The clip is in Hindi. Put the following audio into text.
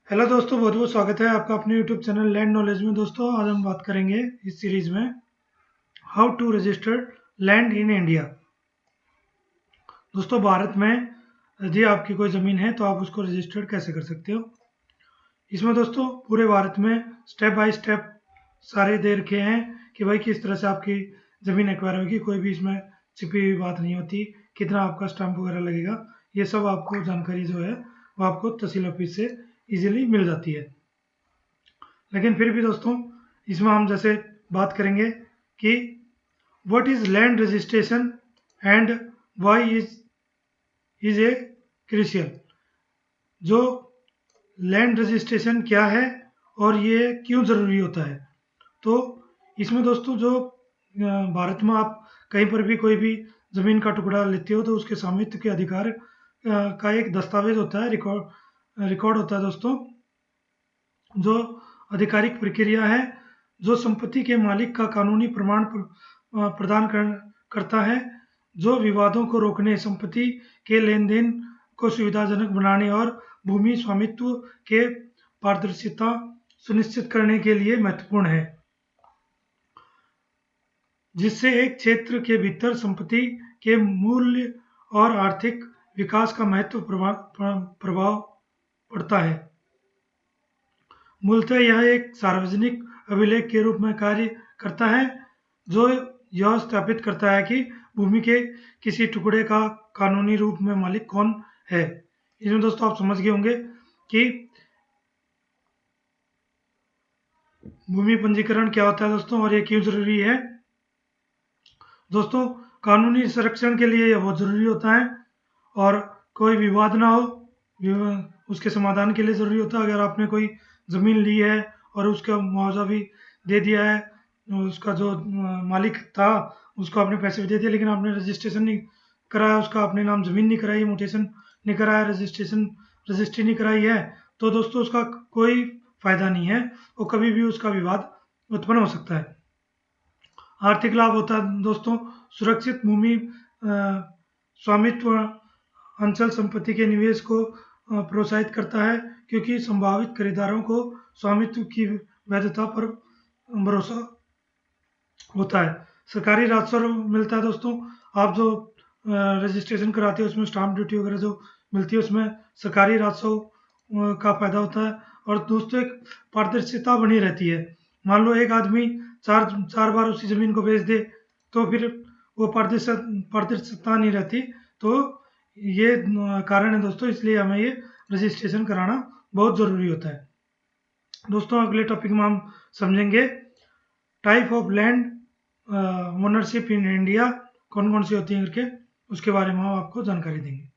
हेलो दोस्तों, बहुत बहुत स्वागत है आपका अपने यूट्यूब चैनल लैंड नॉलेज में। दोस्तों, आज हम बात करेंगे इस सीरीज में how to register land in India. दोस्तों, भारत में यदि आपकी कोई ज़मीन है तो आप उसको रजिस्टर्ड कैसे कर सकते हो। इसमें दोस्तों पूरे भारत में स्टेप बाय स्टेप सारे दे रखे हैं कि भाई किस तरह से आपकी ज़मीन एक्वायर होगी। कोई भी इसमें छिपी हुई बात नहीं होती, कितना आपका स्टाम्प वगैरह लगेगा, ये सब आपको जानकारी जो है वो आपको तहसील ऑफिस से इजीली मिल जाती है। लेकिन फिर भी दोस्तों, इसमें हम जैसे बात करेंगे कि what is land registration and why is a crucial. जो लैंड रजिस्ट्रेशन क्या है और ये क्यों ज़रूरी होता है। तो इसमें दोस्तों जो भारत में आप कहीं पर भी कोई भी ज़मीन का टुकड़ा लेते हो तो उसके स्वामित्व के अधिकार का एक दस्तावेज होता है, रिकॉर्ड होता है दोस्तों, जो आधिकारिक प्रक्रिया है जो संपत्ति के मालिक का कानूनी प्रमाण प्रदान करता है, जो विवादों को रोकने, संपत्ति के लेन देन को सुविधाजनक बनाने और भूमि स्वामित्व के पारदर्शिता सुनिश्चित करने के लिए महत्वपूर्ण है, जिससे एक क्षेत्र के भीतर संपत्ति के मूल्य और आर्थिक विकास का महत्व प्रभाव पड़ता है। मूलतः यह एक सार्वजनिक अभिलेख के रूप में कार्य करता है जो यह स्थापित करता है कि भूमि के किसी टुकड़े का कानूनी रूप में मालिक कौन है। इसमें दोस्तों आप समझ गए होंगे कि भूमि पंजीकरण क्या होता है दोस्तों, और ये क्यों जरूरी है। दोस्तों, कानूनी संरक्षण के लिए यह बहुत जरूरी होता है और कोई विवाद ना हो उसके समाधान के लिए ज़रूरी होता है। अगर आपने कोई ज़मीन ली है और उसका मुआवजा भी दे दिया है, उसका जो मालिक था उसको आपने पैसे भी दे दिए, लेकिन आपने रजिस्ट्रेशन नहीं कराया, उसका अपने नाम ज़मीन नहीं कराई, म्यूटेशन नहीं कराया, रजिस्ट्री नहीं कराई है, तो दोस्तों उसका कोई फ़ायदा नहीं है, वो कभी भी उसका विवाद उत्पन्न हो सकता है। आर्थिक लाभ होता है दोस्तों, सुरक्षित भूमि स्वामित्व अंचल संपत्ति के निवेश को प्रोत्साहित करता है, क्योंकि संभावित खरीदारों को स्वामित्व की वैधता पर भरोसा होता है। सरकारी राजस्व मिलता है दोस्तों, आप जो रजिस्ट्रेशन कराते हो उसमें स्टाम्प ड्यूटी वगैरह जो मिलती है उसमें सरकारी राजस्व का फायदा होता है। और दोस्तों एक पारदर्शिता बनी रहती है। मान लो एक आदमी चार चार बार उसी ज़मीन को बेच दे तो फिर वो पारदर्शिता नहीं रहती। तो ये कारण है दोस्तों, इसलिए हमें ये रजिस्ट्रेशन कराना बहुत ज़रूरी होता है। दोस्तों, अगले टॉपिक में हम समझेंगे type of land ownership in India, कौन कौन सी होती है करके, उसके बारे में हम आपको जानकारी देंगे।